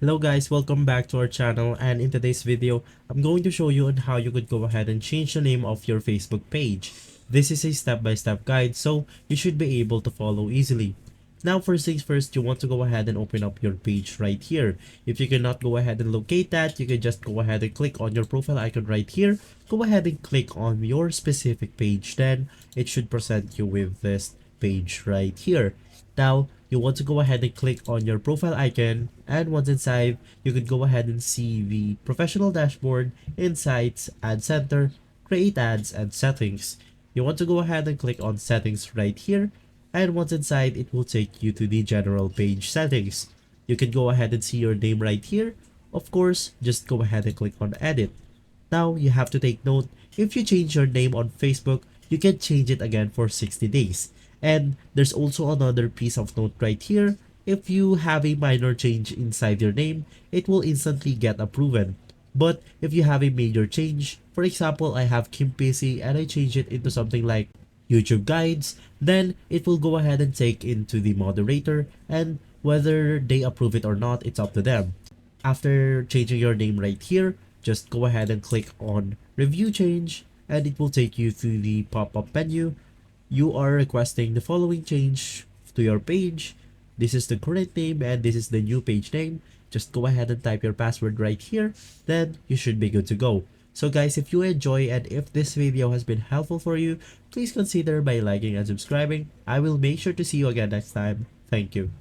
Hello guys, welcome back to our channel, and in today's video, I'm going to show you on how you could go ahead and change the name of your Facebook page. This is a step-by-step guide, so you should be able to follow easily. Now first things first, you want to go ahead and open up your page right here. If you cannot go ahead and locate that, you can just go ahead and click on your profile icon right here. Go ahead and click on your specific page, then it should present you with this page right here. Now, you want to go ahead and click on your profile icon, and once inside, you could go ahead and see the professional dashboard, insights, ad center, create ads, and settings. You want to go ahead and click on settings right here, and once inside, it will take you to the general page settings. You can go ahead and see your name right here. Of course, just go ahead and click on edit. Now, you have to take note, if you change your name on Facebook, you can change it again for 60 days. And there's also another piece of note right here. If you have a minor change inside your name, it will instantly get approved. But if you have a major change, for example, I have Kim PC and I change it into something like YouTube guides, then it will go ahead and take into the moderator, and whether they approve it or not, it's up to them. After changing your name right here, just go ahead and click on review change, and it will take you to the pop-up menu. You are requesting the following change to your page. This is the current name and this is the new page name. Just go ahead and type your password right here, then you should be good to go. So guys, if you enjoy and if this video has been helpful for you, please consider by liking and subscribing. I will make sure to see you again next time. Thank you.